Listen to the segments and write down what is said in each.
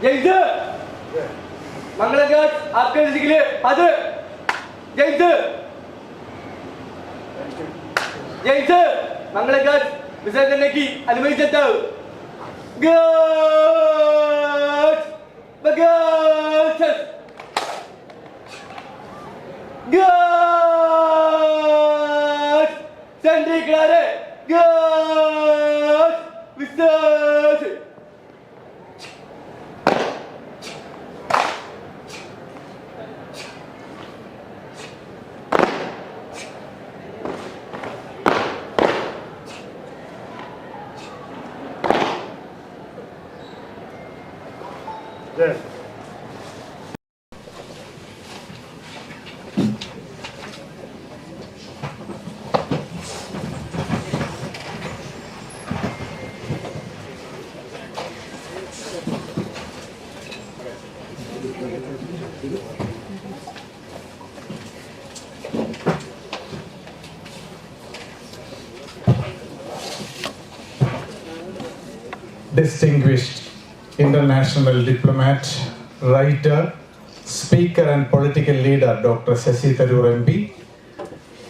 जैसे मंगलगढ़ आपके के लिए हाजिर जैसे जैसे मंगलगढ़ विसर्जन करने की अनुमति देता हूँ गॉड बगॉड गॉड सेंट्री किनारे गॉड विसर्जन Yes. Distinguished international diplomat, writer, speaker and political leader Dr.Shashi Tharoor MP,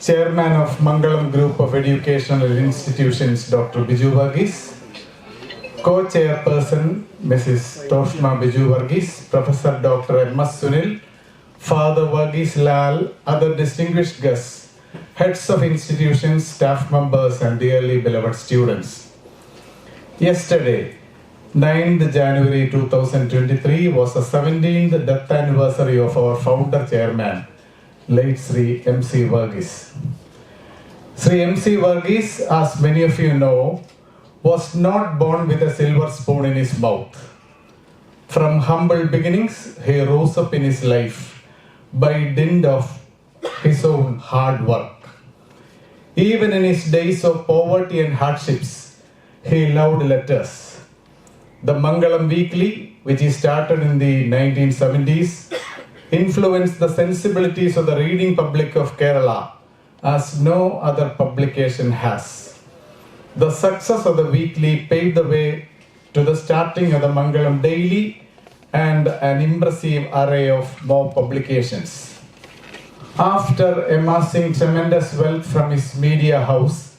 Chairman of Mangalam Group of Educational Institutions Dr. M.C Varghese, Co-Chairperson Mrs. Toshma M.C Varghese, Professor Dr. M.S Sunil, Father Varghese Lal, other distinguished guests, heads of institutions, staff members and dearly beloved students. Yesterday, 9th January 2023 was the 17th death anniversary of our founder chairman, late Sri M.C Varghese. Sri M.C Varghese, as many of you know, was not born with a silver spoon in his mouth. From humble beginnings, he rose up in his life by dint of his own hard work. Even in his days of poverty and hardships, he loved letters. The Mangalam Weekly, which he started in the 1970s, influenced the sensibilities of the reading public of Kerala as no other publication has. The success of the weekly paved the way to the starting of the Mangalam Daily and an impressive array of more publications. After amassing tremendous wealth from his media house,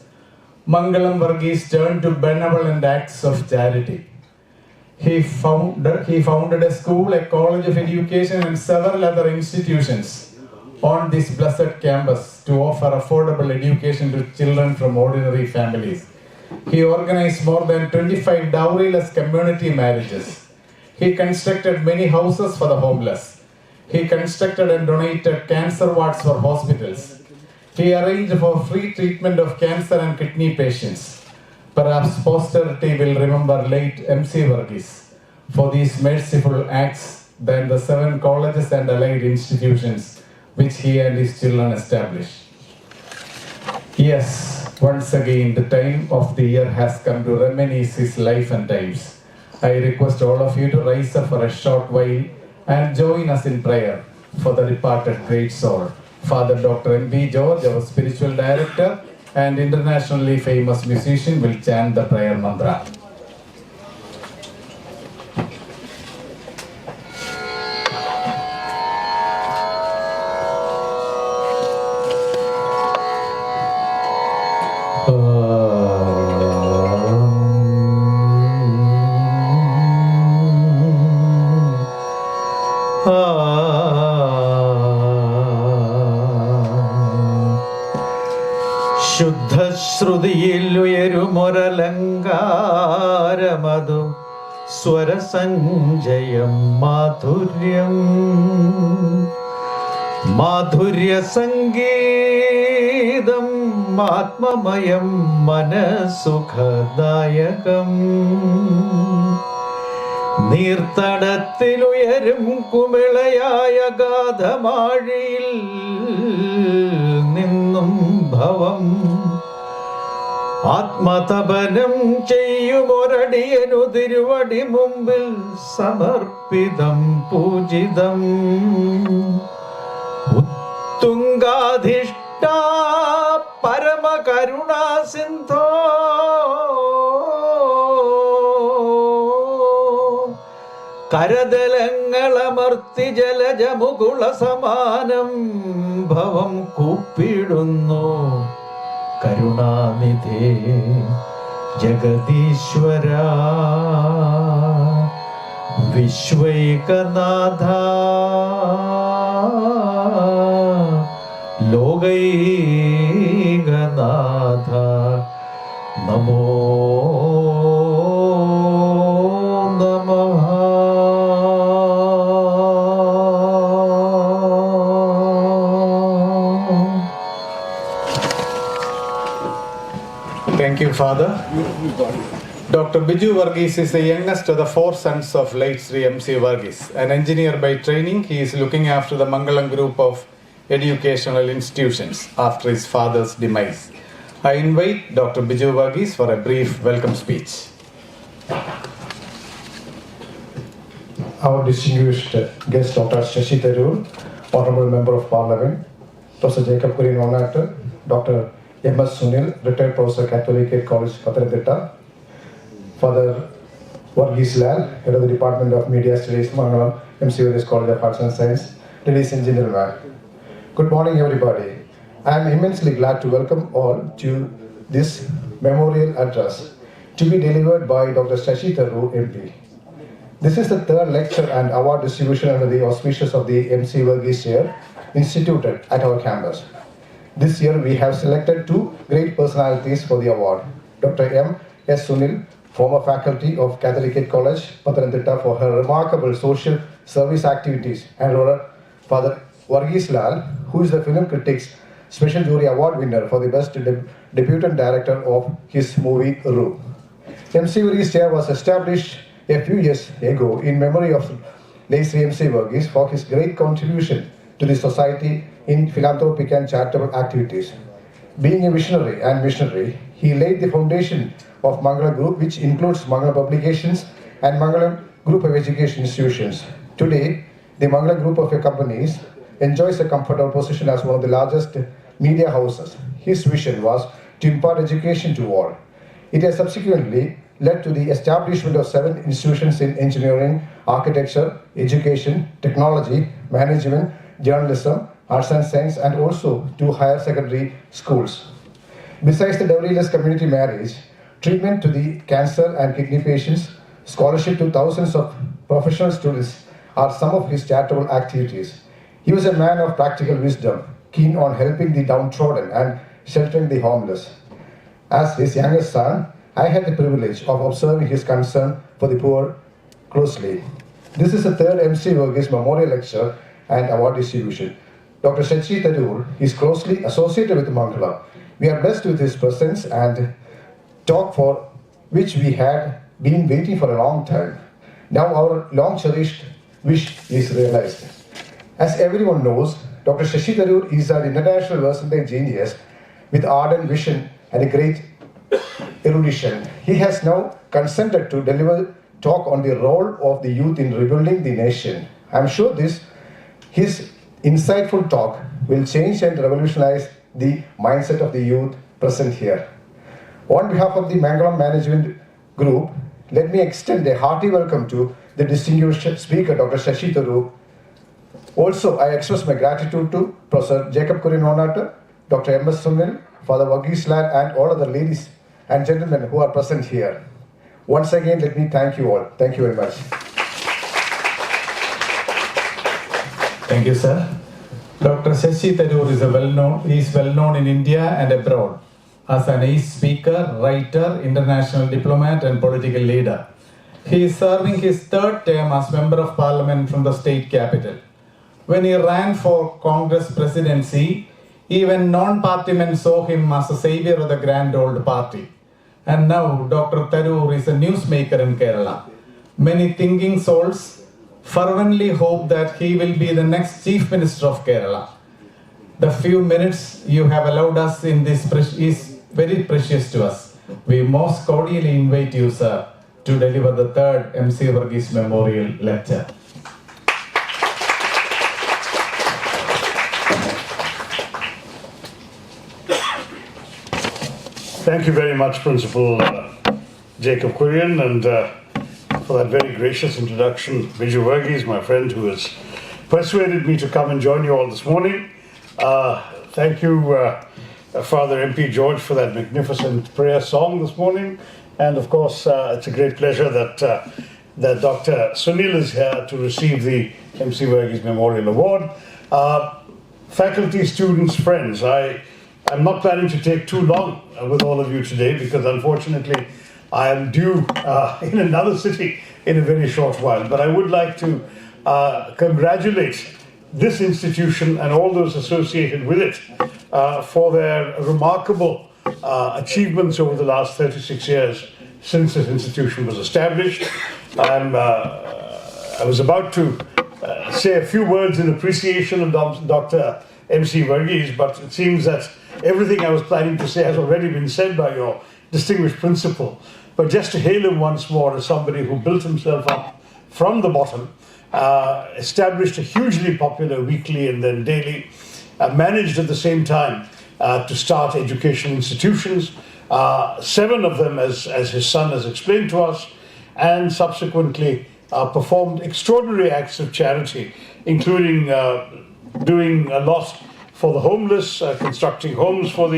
Mangalam Varghese turned to benevolent acts of charity. He founded a school, a college of education and several other institutions on this blessed campus to offer affordable education to children from ordinary families. He organized more than 25 dowryless community marriages. He constructed many houses for the homeless. He constructed and donated cancer wards for hospitals. He arranged for free treatment of cancer and kidney patients. Perhaps posterity will remember late M.C Varghese for these merciful acts than the 7 colleges and allied institutions which he and his children established. Yes, once again the time of the year has come to reminisce his life and times. I request all of you to rise up for a short while and join us in prayer for the departed great soul. Father Dr. M.B. George, our spiritual director and internationally famous musician, will chant the prayer mantra. ശുദ്ധശ്രുതിയിലുയരുമൊരലങ്കാരമതു സ്വരസഞ്ജയം മാധുര്യം മാധുര്യസംഗീതം ആത്മമയം മനസുഖദായകം നീർത്തടത്തിലുയരും കുമിളയായ ഗാധമാഴിയിൽ നിന്നും ഭവം ആത്മതപനം ചെയ്യുമൊരടിയനു തിരുവടി മുമ്പിൽ സമർപ്പിതം പൂജിതം ഉത്തുംഗാധിഷ്ഠാ പരമകരുണാ സിന്ധോ കരതലങ്ങളമർത്തി ജലജമുകുള സമാനം ഭവം കൂപ്പിടുന്നു കരുണാനിധേ ജഗദീശ്വര വിശ്വൈകനാഥ ലോകൈകനാഥ നമോ നമഃ. Thank you, Father. Dr. Biju Varghese is the youngest of the four sons of late Sri M.C Varghese. An engineer by training, he is looking after the Mangalam group of educational institutions after his father's demise. I invite Dr. Biju Varghese for a brief welcome speech. Our distinguished guest, Dr.Shashi Tharoor, Honorable Member of Parliament, Professor Jacob Kurian, Dr. M.S Sunil, retired Professor, Catholic College, Pathanamthitta, Father Varghese Lal, Head of the Department of Media Studies, Mangalam, M.C Varghese College of Arts and Science, ladies and gentlemen. Good morning, everybody. I am immensely glad to welcome all to this memorial address to be delivered by Dr. Shashi Tharoor, MP. This is the third lecture and award distribution under the auspices of the M.C Varghese Chair instituted at our campus. This year we have selected two great personalities for the award. Dr. M.S. Sunil, former faculty of Catholic College, Pathanamthitta, for her remarkable social service activities, and Father Varghese Lal, who is the Film Critics Special Jury Award winner for the Best Debutant Director of his movie Ru. M.C. Varghese Chair was established a few years ago in memory of late M.C. Varghese for his great contribution to the society in philanthropic and charitable activities. Being a visionary and missionary, he laid the foundation of Mangalam Group, which includes Mangalam Publications and Mangalam Group of Education Institutions. Today, the Mangalam Group of companies enjoys a comfortable position as one of the largest media houses. His vision was to impart education to all. It has subsequently led to the establishment of 7 institutions in engineering, architecture, education, technology, management, journalism, arts and science, and also 2 higher secondary schools. Besides the Developers community marriage, treatment to the cancer and kidney patients, scholarship to thousands of professional students are some of his charitable activities. He was a man of practical wisdom, keen on helping the downtrodden and sheltering the homeless. As his youngest son, I had the privilege of observing his concern for the poor closely. This is the third M.C. Varghese Memorial Lecture and Award distribution. Dr. Shashi Tharoor is closely associated with Mangalam. We are blessed with his presence and talk for which we had been waiting for a long time. Now our long cherished wish is realized. As everyone knows, Dr. Shashi Tharoor is an international versatile genius with ardent vision and a great erudition. He has now consented to deliver talk on the role of the youth in rebuilding the nation. I am sure his insightful talk will change and revolutionize the mindset of the youth present here. On behalf of the Mangalam Management Group, let me extend a hearty welcome to the distinguished speaker, Dr. Shashi Tharoor. Also, I express my gratitude to Professor Jacob Kurian, Dr. M.S. Sunil, Father Varghese Lal, and all other ladies and gentlemen who are present here. Once again, let me thank you all. Thank you very much. Thank you, sir. Dr. Shashi Tharoor is well known in India and abroad as an ace speaker, writer, international diplomat, and political leader. He is serving his 3rd term as Member of Parliament from the state capital. When he ran for Congress presidency, even non-party men saw him as a savior of the grand old party. And now Dr. Tharoor is a newsmaker in Kerala. Many thinking souls fervently hope that he will be the next Chief Minister of Kerala. The few minutes you have allowed us in this is very precious to us. We most cordially invite you, sir, to deliver the 3rd M.C. Varghese Memorial Lecture. Thank you very much, Principal Jacob Kurian, and for that very gracious introduction. Biju Varghese, my friend, who has persuaded me to come and join you all this morning. Thank you, Father M.P. George, for that magnificent prayer song this morning. And of course, it's a great pleasure that Dr. Sunil is here to receive the M.C. Varghese Memorial Award. Faculty, students, friends, I'm not planning to take too long with all of you today because unfortunately I am due in another city in a very short while. But I would like to congratulate this institution and all those associated with it for their remarkable achievements over the last 36 years since this institution was established. I was about to say a few words in appreciation of Dr. M.C. Varghese, but it seems that everything I was planning to say has already been said by your distinguished principal. But just to hail him once more as somebody who built himself up from the bottom, established a hugely popular weekly and then daily, managed at the same time to start education institutions, 7 of them, as his son has explained to us, and subsequently performed extraordinary acts of charity, including doing a lot for the homeless, constructing homes for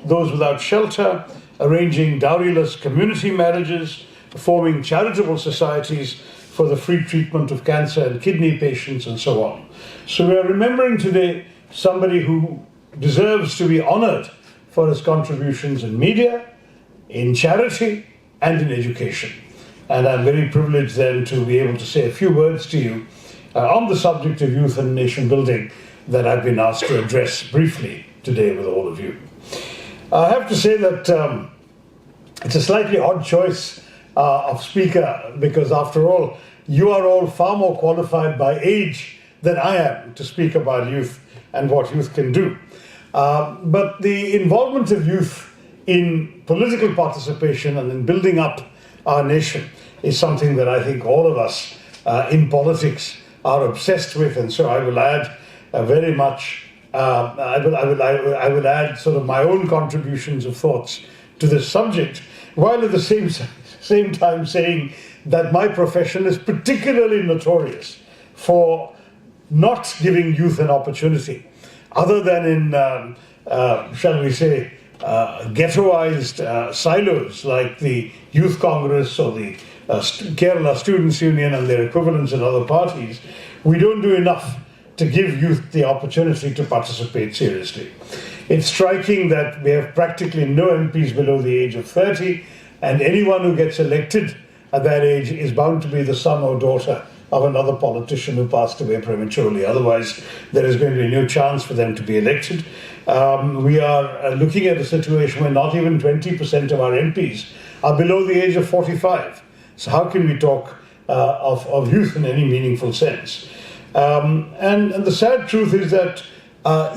those without shelter, arranging dowryless community marriages, forming charitable societies for the free treatment of cancer and kidney patients, and so on. So we are remembering today somebody who deserves to be honored for his contributions in media, in charity, and in education. And I'm very privileged then to be able to say a few words to you on the subject of youth and nation building that I've been asked to address briefly today with all of you. I have to say that it's a slightly odd choice of speaker because after all, you are all far more qualified by age than I am to speak about youth and what youth can do. But the involvement of youth in political participation and in building up our nation is something that I think all of us in politics are obsessed with, and so I will add very much. I will add sort of my own contributions of thoughts to this subject, while at the same time saying that my profession is particularly notorious for not giving youth an opportunity, other than in shall we say ghettoized silos like the Youth Congress or the Kerala Students' Union and their equivalents in other parties. We don't do enough to give youth the opportunity to participate seriously. It's striking that we have practically no MPs below the age of 30, and anyone who gets elected at that age is bound to be the son or daughter of another politician who passed away prematurely. Otherwise, there is going to be no chance for them to be elected. We are looking at a situation where not even 20% of our MPs are below the age of 45. So how can we talk of youth in any meaningful sense? And the sad truth is that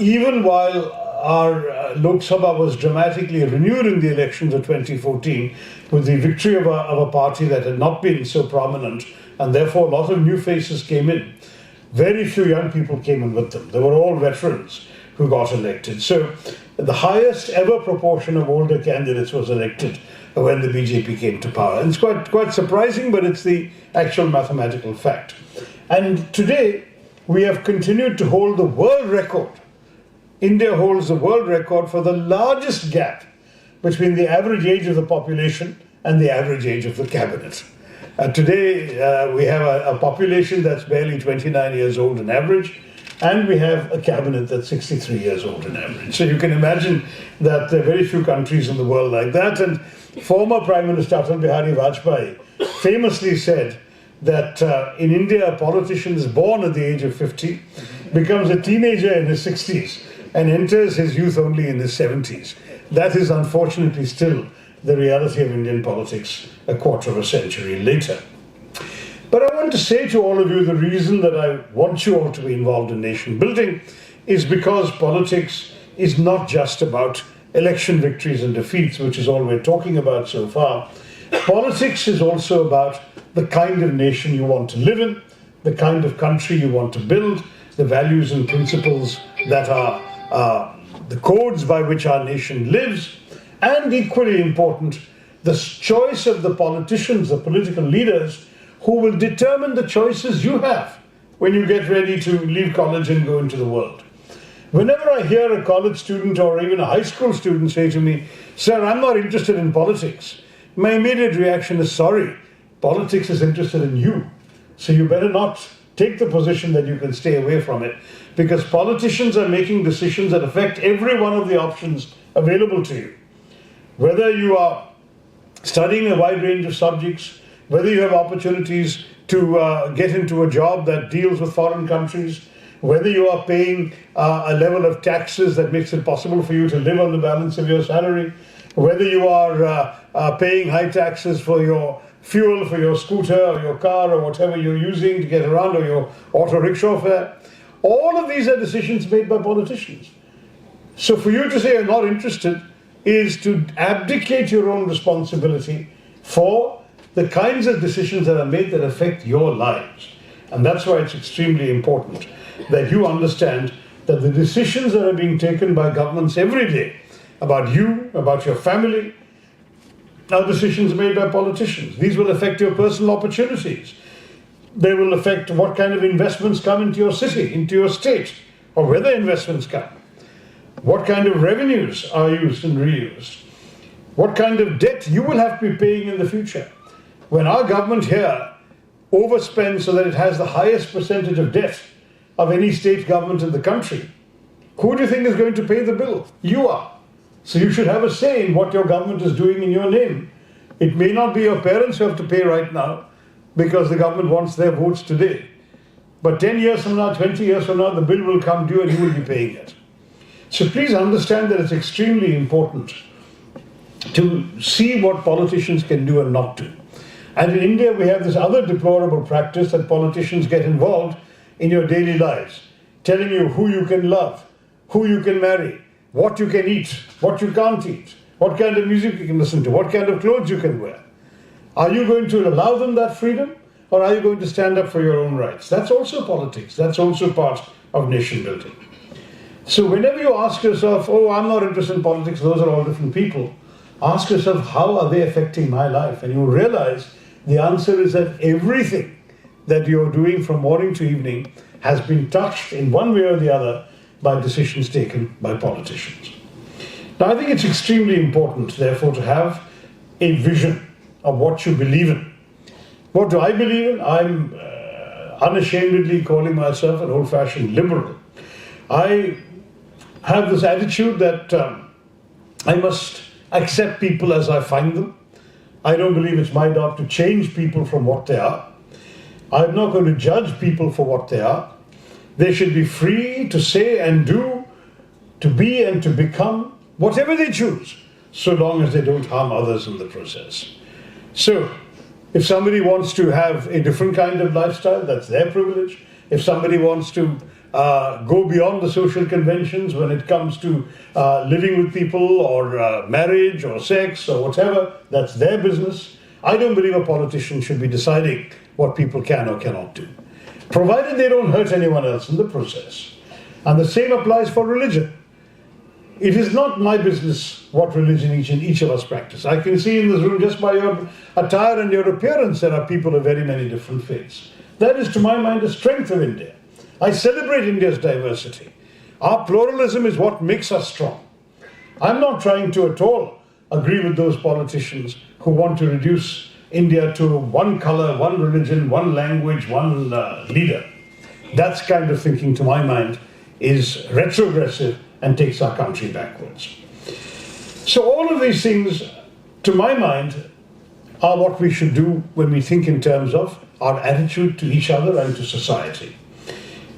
even while our Lok Sabha was dramatically renewed in the elections of 2014 with the victory of a party that had not been so prominent, and therefore a lot of new faces came in, very few young people came in with them. They were all veterans who got elected. So the highest ever proportion of older candidates was elected when the BJP came to power. And it's quite surprising, but it's the actual mathematical fact. And today, we have continued to hold the world record. India holds the world record for the largest gap between the average age of the population and the average age of the cabinet. Today, we have a population that's barely 29 years old on average, and we have a cabinet that's 63 years old on average. So you can imagine that there are very few countries in the world like that. And former Prime Minister Atal Bihari Vajpayee famously said that in India, a politician is born at the age of 50, becomes a teenager in his 60s, and enters his youth only in his 70s. That is unfortunately still the reality of Indian politics a quarter of a century later. But I want to say to all of you, the reason that I want you all to be involved in nation building is because politics is not just about election victories and defeats, which is all we're talking about so far. Politics is also about the kind of nation you want to live in, the kind of country you want to build, the values and principles that are the codes by which our nation lives, and equally important, the choice of the politicians, the political leaders, who will determine the choices you have when you get ready to leave college and go into the world. Whenever I hear a college student or even a high school student say to me, "Sir, I'm not interested in politics," my immediate reaction is, sorry, politics is interested in you. So you better not take the position that you can stay away from it, because politicians are making decisions that affect every one of the options available to you. Whether you are studying a wide range of subjects, whether you have opportunities to get into a job that deals with foreign countries, whether you are paying a level of taxes that makes it possible for you to live on the balance of your salary, whether you are paying high taxes for your fuel for your scooter or your car or whatever you're using to get around, or your auto rickshaw fare, all of these are decisions made by politicians. So for you to say you're not interested is to abdicate your own responsibility for the kinds of decisions that are made that affect your lives. And that's why it's extremely important that you understand that the decisions that are being taken by governments every day about you, about your family, are decisions made by politicians. These will affect your personal opportunities. They will affect what kind of investments come into your city, into your state, or whether investments come. What kind of revenues are used and reused. What kind of debt you will have to be paying in the future. When our government here overspends so that it has the highest percentage of debt of any state government in the country, who do you think is going to pay the bill? You are. So you should have a say in what your government is doing in your name. It may not be your parents who have to pay right now because the government wants their votes today. But 10 years from now, 20 years from now, the bill will come due and you will be paying it. So please understand that it's extremely important to see what politicians can do and not do. And in India, we have this other deplorable practice that politicians get involved in your daily lives, telling you who you can love, who you can marry, what you can eat, what you can't eat, what kind of music you can listen to, what kind of clothes you can wear. Are you going to allow them that freedom, or are you going to stand up for your own rights? That's also politics. That's also part of nation building. So whenever you ask yourself, oh, I'm not interested in politics, those are all different people, ask yourself, how are they affecting my life? And you realize the answer is that everything that you're doing from morning to evening has been touched in one way or the other by decisions taken by politicians. Now, I think it's extremely important, therefore, to have a vision of what you believe in. What do I believe in? I'm unashamedly calling myself an old-fashioned liberal. I have this attitude that I must accept people as I find them. I don't believe it's my job to change people from what they are. I'm not going to judge people for what they are. They should be free to say and do, to be and to become whatever they choose, so long as they don't harm others in the process. So, if somebody wants to have a different kind of lifestyle, that's their privilege. If somebody wants to go beyond the social conventions when it comes to living with people or marriage or sex or whatever, that's their business. I don't believe a politician should be deciding what people can or cannot do, provided they don't hurt anyone else in the process. And the same applies for religion. It is not my business what religion each of us practice. I can see in this room, just by your attire and your appearance, there are people of very many different faiths. That is, to my mind, the strength of India. I celebrate India's diversity. Our pluralism is what makes us strong. I'm not trying to at all agree with those politicians who want to reduce India to one color, one religion, one language, one leader. That's kind of thinking, to my mind, is retrogressive and takes our country backwards. So all of these things, to my mind, are what we should do when we think in terms of our attitude to each other and to society.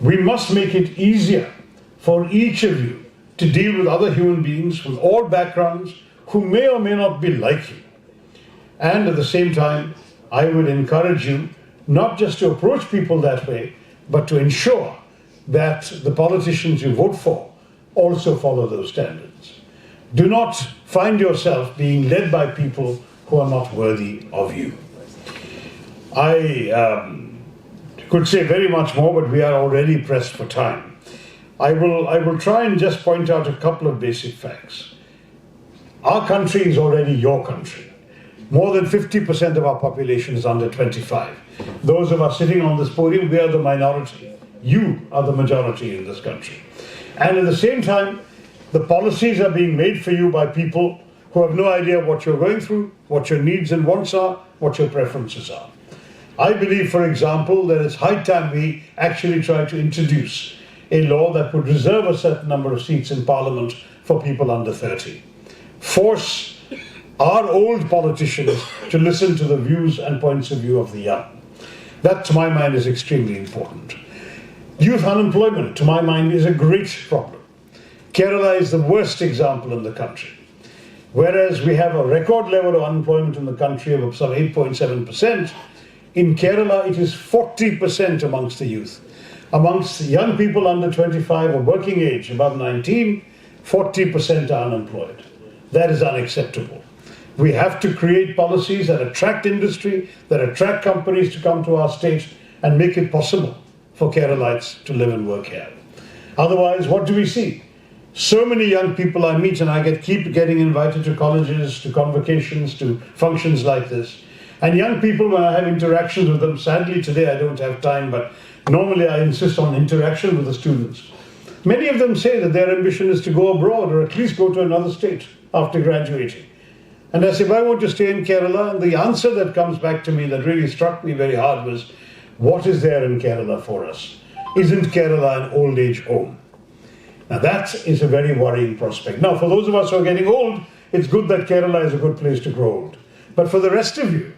We must make it easier for each of you to deal with other human beings from all backgrounds who may or may not be like you. And at the same time, I would encourage you not just to approach people that way, but to ensure that the politicians you vote for also follow those standards. Do not find yourself being led by people who are not worthy of you. I could say very much more, but we are already pressed for time. I will try and just point out a couple of basic facts. Our country is already your country. More than 50% of our population is under 25. Those of us sitting on this podium, we are the minority. You are the majority in this country. And at the same time, the policies are being made for you by people who have no idea what you're going through, what your needs and wants are, what your preferences are. I believe, for example, that it's high time we actually try to introduce a law that would reserve a certain number of seats in Parliament for people under 30. Force our old politicians to listen to the views and points of view of the young. That, to my mind, is extremely important. Youth unemployment, to my mind, is a great problem. Kerala is the worst example in the country. Whereas we have a record level of unemployment in the country of some 8.7%, in Kerala it is 40% amongst the youth. Amongst young people under 25 or working age, above 19, 40% are unemployed. That is unacceptable. We have to create policies that attract industry, that attract companies to come to our state and make it possible for Keralites to live and work here. Otherwise, what do we see? So many young people I meet, and I keep getting invited to colleges, to convocations, to functions like this. And young people, when I have interactions with them, sadly today I don't have time, but normally I insist on interaction with the students. Many of them say that their ambition is to go abroad or at least go to another state after graduating. And I say, I want to stay in Kerala. And the answer that comes back to me that really struck me very hard was, what is there in Kerala for us? Isn't Kerala an old age home? Now that is a very worrying prospect. Now for those of us who are getting old, it's good that Kerala is a good place to grow old. But for the rest of you,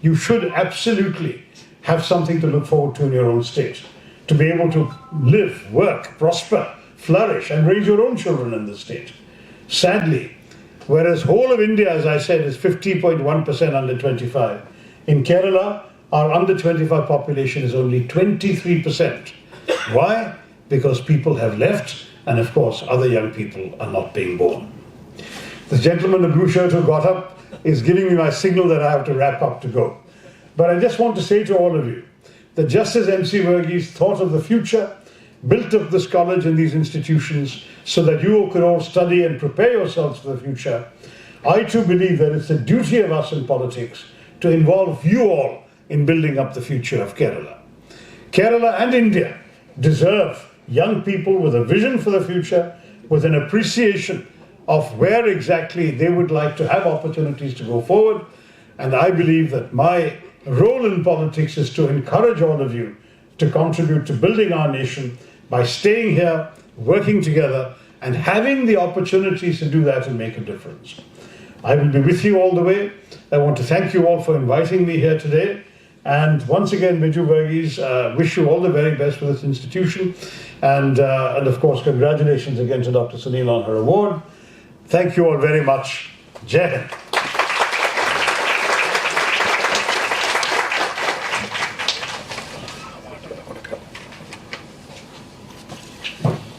you should absolutely have something to look forward to in your own state. To be able to live, work, prosper, flourish and raise your own children in the state. Sadly, whereas whole of India, as I said, is 50.1% under 25. In Kerala, our under 25 population is only 23%. Why? Because people have left, and of course, other young people are not being born. The gentleman in the blue shirt who got up is giving me my signal that I have to wrap up to go. But I just want to say to all of you that just as M.C Varghese thought of the future, built up this college and these institutions so that you could all study and prepare yourselves for the future, I too believe that it's the duty of us in politics to involve you all in building up the future of Kerala. Kerala and India deserve young people with a vision for the future, with an appreciation of where exactly they would like to have opportunities to go forward. And I believe that my role in politics is to encourage all of you to contribute to building our nation by staying here, working together, and having the opportunities to do that and make a difference. I will be with you all the way. I want to thank you all for inviting me here today. And once again, Biju Varghese, wish you all the very best for this institution. And of course, congratulations again to Dr. Sunil on her award. Thank you all very much. Jai Hind.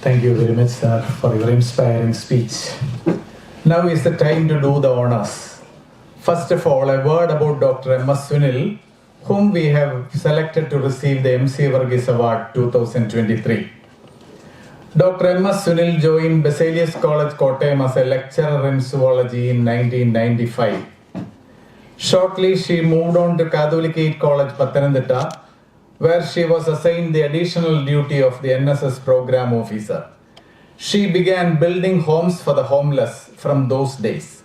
Thank you very much, sir, for your inspiring speech. Now is the time to do the honors. First of all, a word about Dr. M.S. Sunil, whom we have selected to receive the M.C Varghese Award 2023. Dr. M.S. Sunil joined Basilius College, Kottayam as a lecturer in zoology in 1995. Shortly, she moved on to Catholicate College, Pathanamthitta, where she was assigned the additional duty of the NSS program officer. She began building homes for the homeless from those days,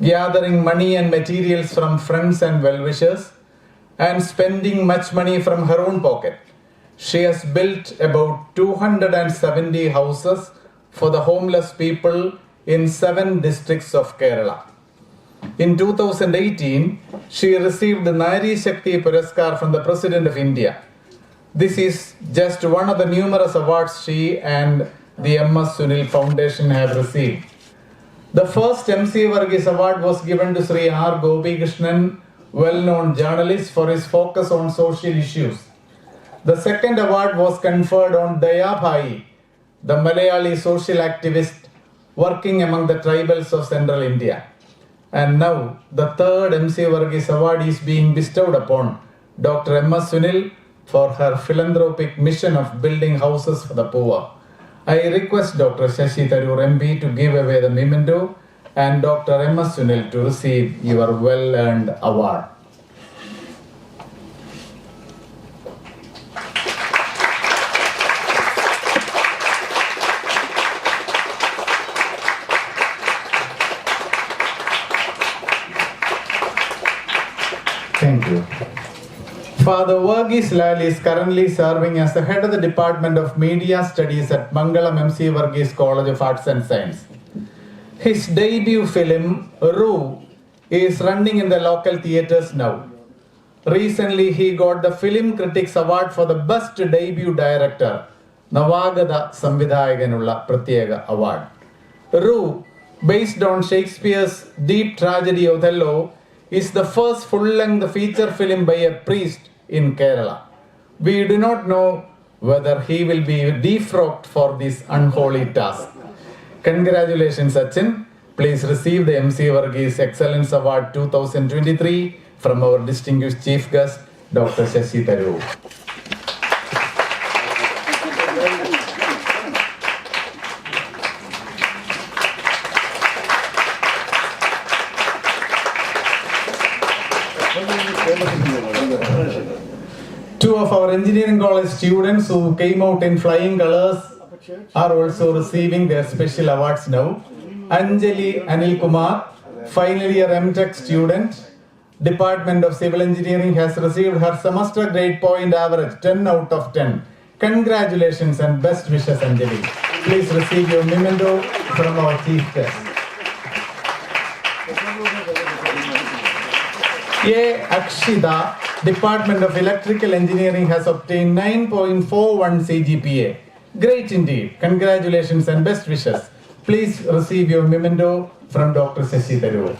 gathering money and materials from friends and well-wishers, and spending much money from her own pocket. She has built about 270 houses for the homeless people in 7 districts of Kerala. In 2018, she received the Nari Shakti Puraskar from the President of India. This is just one of the numerous awards she and the M.S. Sunil Foundation have received. The first M.C. Varghese Award was given to Sri R. Gopi Krishnan, well-known journalist, for his focus on social issues. The second award was conferred on Daya Bhai, the Malayali social activist working among the tribals of central India. And now, the third M.C. Varghese Award is being bestowed upon Dr. M.S. Sunil for her philanthropic mission of building houses for the poor. I request Dr. Shashi Tharoor MP to give away the memento and Dr. M.S. Sunil to receive your well-earned award. Thank you. Father Varghese Lal is currently serving as the head of the Department of Media Studies at Mangalam M.C Varghese College of Arts and Science. His debut film, Roo, is running in the local theatres now. Recently, he got the Film Critics Award for the Best Debut Director, Navagada Samvidhayaganula Pratyega Award. Roo, based on Shakespeare's deep tragedy Othello, is the first full-length feature film by a priest in Kerala. We do not know whether he will be defrocked for this unholy task. Congratulations, Sachin. Please receive the M.C Varghese Excellence Award 2023 from our distinguished chief guest, Dr. Shashi Tharoor. Two of our engineering college students who came out in flying colors are also receiving their special awards now. Anjali Anil Kumar, final year M.Tech student, Department of Civil Engineering, has received her semester grade point average 10 out of 10. Congratulations and best wishes, Anjali. Please receive your memento from our chief guest. A. Akshida, Department of Electrical Engineering, has obtained 9.41 CGPA. Great indeed. Congratulations and best wishes. Please receive your memento from Dr. Shashi Tharoor.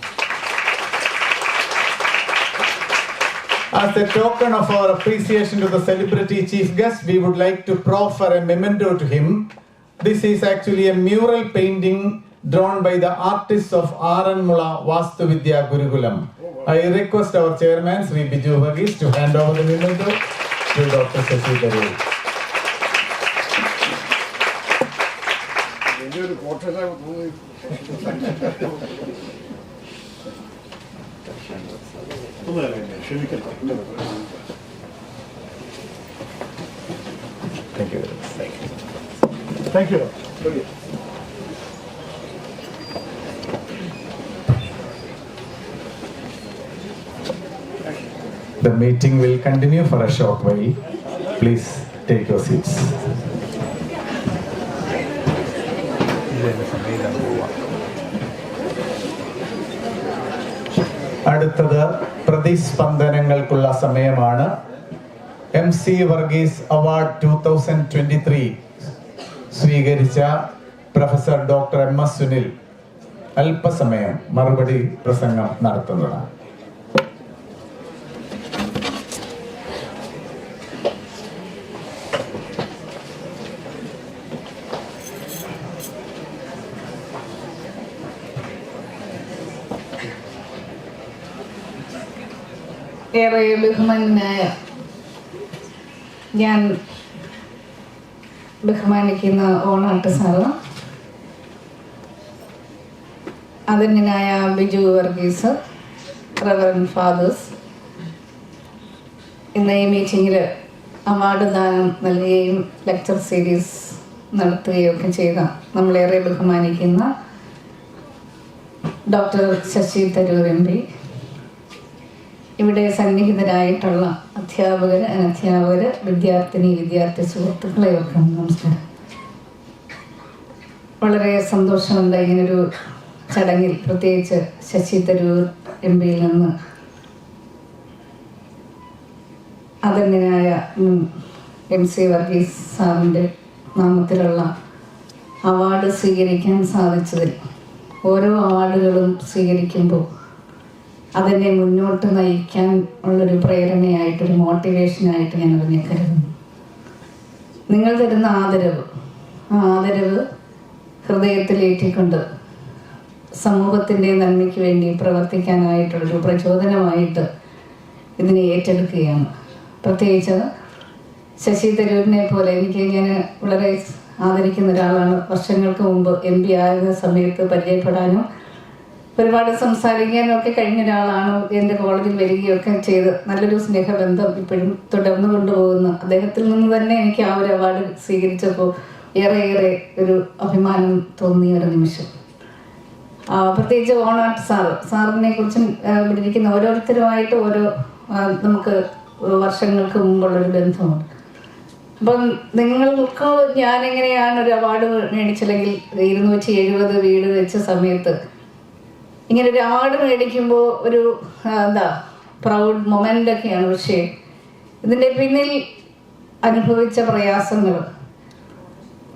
As a token of our appreciation to the celebrity chief guest, we would like to proffer a memento to him. This is actually a mural painting drawn by the artists of Aranmula Vastu Vidya Gurukulam. I request our chairman, Sri Biju Varghese, to hand over the memento to Dr. Shashi Tharoor. Thank you. Thank you. The meeting will continue for a short while. Please take your seats. അടുത്തത് പ്രതിസ്പന്ദനങ്ങൾക്കുള്ള സമയമാണ്. MC Varghese award 2023 സ്വീകരിച്ച professor doctor M.S Sunil അല്പസമയം മറുപടി പ്രസംഗം നടത്തുന്നതാണ്. ഏറെ ബഹുമാനായ ഞാൻ ബഹുമാനിക്കുന്ന ഓണാട്ട് സാറ്, ആദരണീയനായ ബിജു വർഗീസ്, റവറൻഡ് ഫാദേഴ്സ്, ഇന്ന് ഈ മീറ്റിങ്ങിൽ അവാർഡ് ദാനം നൽകുകയും ലെക്ചർ സീരീസ് നടത്തുകയും ഒക്കെ ചെയ്ത നമ്മളേറെ ബഹുമാനിക്കുന്ന ഡോക്ടർ ശശി തരൂർ MP, ഇവിടെ സന്നിഹിതരായിട്ടുള്ള അധ്യാപകർ, അനധ്യാപകർ, വിദ്യാർത്ഥി സുഹൃത്തുക്കളെയൊക്കെ നമസ്കാരം. വളരെ സന്തോഷമുണ്ട് ഇങ്ങനൊരു ചടങ്ങിൽ, പ്രത്യേകിച്ച് ശശി തരൂർ MP-യിൽ നിന്ന് ആദരണീയനായ MC വർഗീസ് സാറിൻ്റെ നാമത്തിലുള്ള അവാർഡ് സ്വീകരിക്കാൻ സാധിച്ചതിൽ, ഓരോ അവാർഡുകളും സ്വീകരിക്കുമ്പോൾ അതിനെ മുന്നോട്ട് നയിക്കാൻ ഉള്ളൊരു പ്രേരണയായിട്ടൊരു മോട്ടിവേഷനായിട്ട് ഞാൻ അതിനെ കരുതുന്നു. നിങ്ങൾ തരുന്ന ആദരവ്, ആ ആദരവ് ഹൃദയത്തിലേറ്റിക്കൊണ്ട് സമൂഹത്തിൻ്റെ നന്മയ്ക്ക് വേണ്ടി പ്രവർത്തിക്കാനായിട്ടുള്ളൊരു പ്രചോദനമായിട്ട് ഇതിനെ ഏറ്റെടുക്കുകയാണ്. പ്രത്യേകിച്ച് ശശി തരൂരിനെ പോലെ ഞാൻ വളരെ ആദരിക്കുന്ന ഒരാളാണ്. വർഷങ്ങൾക്ക് മുമ്പ് MP ആയിരുന്ന സമയത്ത് പരിചയപ്പെടാനും ഒരുപാട് സംസാരിക്കാനൊക്കെ കഴിഞ്ഞ ഒരാളാണ്. എൻ്റെ കോളേജിൽ വരികയൊക്കെ ചെയ്ത് നല്ലൊരു സ്നേഹബന്ധം ഇപ്പോഴും തുടർന്നു കൊണ്ടുപോകുന്നു. അദ്ദേഹത്തിൽ നിന്ന് തന്നെ എനിക്ക് ആ ഒരു അവാർഡ് സ്വീകരിച്ചപ്പോൾ ഏറെ ഒരു അഭിമാനം തോന്നിയ ഒരു നിമിഷം. പ്രത്യേകിച്ച് ഓണാട്ട് സാറിനെ കുറിച്ചും ഇവിടെ ഇരിക്കുന്ന ഓരോരുത്തരുമായിട്ട് നമുക്ക് വർഷങ്ങൾക്ക് മുമ്പുള്ളൊരു ബന്ധമുണ്ട്. അപ്പം നിങ്ങൾക്ക് ഞാനെങ്ങനെയാണ് ഒരു അവാർഡ് മേടിച്ചില്ലെങ്കിൽ 270 വീട് വെച്ച സമയത്ത് ഇങ്ങനെ ഒരു അവാർഡ് മേടിക്കുമ്പോൾ ഒരു പ്രൗഡ് മൊമെൻ്റൊക്കെയാണ്. പക്ഷേ ഇതിൻ്റെ പിന്നിൽ അനുഭവിച്ച പ്രയാസങ്ങൾ,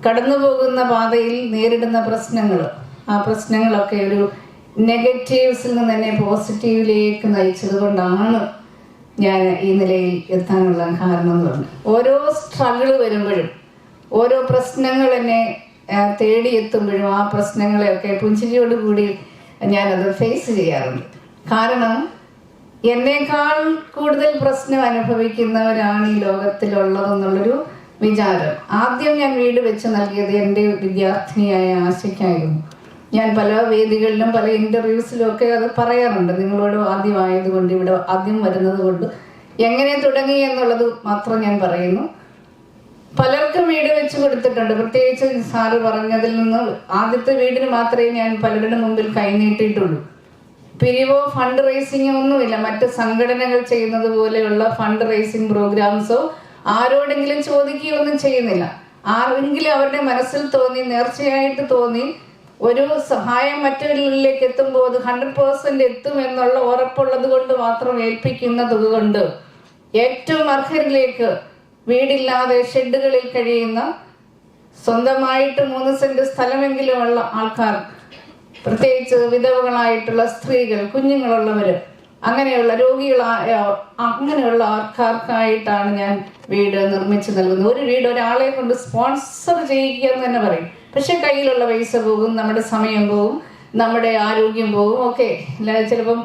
കടന്നു പോകുന്ന പാതയിൽ നേരിടുന്ന പ്രശ്നങ്ങൾ, ആ പ്രശ്നങ്ങളൊക്കെ ഒരു നെഗറ്റീവ്സിൽ നിന്ന് തന്നെ പോസിറ്റീവിലേക്ക് നയിച്ചത് കൊണ്ടാണ് ഞാൻ ഈ നിലയിൽ എത്താനുള്ള കാരണം എന്ന് പറഞ്ഞു. ഓരോ സ്ട്രഗിൾ വരുമ്പോഴും, ഓരോ പ്രശ്നങ്ങൾ എന്നെ തേടിയെത്തുമ്പോഴും ആ പ്രശ്നങ്ങളെയൊക്കെ പുഞ്ചിരിയോടുകൂടി ഞാനത് ഫേസ് ചെയ്യാറുണ്ട്. കാരണം എന്നേക്കാൾ കൂടുതൽ പ്രശ്നം അനുഭവിക്കുന്നവരാണ് ഈ ലോകത്തിലുള്ളതെന്നുള്ളൊരു വിചാരം. ആദ്യം ഞാൻ വീട് വെച്ച് നൽകിയത് എൻ്റെ വിദ്യാർത്ഥിനിയായ ആശയ്ക്കായിരുന്നു. ഞാൻ പല വേദികളിലും പല ഇൻ്റർവ്യൂസിലും ഒക്കെ അത് പറയാറുണ്ട്. നിങ്ങളോട് ആദ്യമായതുകൊണ്ട്, ഇവിടെ ആദ്യം വരുന്നത് കൊണ്ട് എങ്ങനെ തുടങ്ങി എന്നുള്ളത് മാത്രം ഞാൻ പറയുന്നു. പലർക്കും വീട് വെച്ച് കൊടുത്തിട്ടുണ്ട്. പ്രത്യേകിച്ച് സാറ് പറഞ്ഞതിൽ നിന്ന് ആദ്യത്തെ വീടിന് മാത്രമേ ഞാൻ പലരുടെ മുമ്പിൽ കൈനീട്ടിയിട്ടുള്ളൂ. പിരിവോ ഫണ്ട് റേസിങ്ങോ ഒന്നുമില്ല. മറ്റ് സംഘടനകൾ ചെയ്യുന്നത് പോലെയുള്ള ഫണ്ട് റേസിംഗ് പ്രോഗ്രാംസോ ആരോടെങ്കിലും ചോദിക്കുകയൊന്നും ചെയ്യുന്നില്ല. ആരെങ്കിലും അവരുടെ മനസ്സിൽ തോന്നി, നേർച്ചയായിട്ട് തോന്നി ഒരു സഹായം മറ്റൊരിലേക്ക് എത്തുമ്പോൾ അത് 100% എത്തും എന്നുള്ള ഉറപ്പുള്ളത് കൊണ്ട് മാത്രം ഏൽപ്പിക്കുന്ന തുക കൊണ്ട് ഏറ്റവും അർഹരിലേക്ക്, വീടില്ലാതെ ഷെഡുകളിൽ കഴിയുന്ന, സ്വന്തമായിട്ട് 3 സെന്റ് സ്ഥലമെങ്കിലും ഉള്ള ആൾക്കാർ, പ്രത്യേകിച്ച് വിധവകളായിട്ടുള്ള സ്ത്രീകൾ, കുഞ്ഞുങ്ങളുള്ളവർ, അങ്ങനെയുള്ള രോഗികളായ അങ്ങനെയുള്ള ആൾക്കാർക്കായിട്ടാണ് ഞാൻ വീട് നിർമ്മിച്ചു നൽകുന്നത്. ഒരു വീട് ഒരാളെ കൊണ്ട് സ്പോൺസർ ചെയ്യിക്കുക എന്ന് തന്നെ പറയും. പക്ഷെ കയ്യിലുള്ള പൈസ പോകും, നമ്മുടെ സമയം പോകും, നമ്മുടെ ആരോഗ്യം പോകും ഒക്കെ. ചിലപ്പം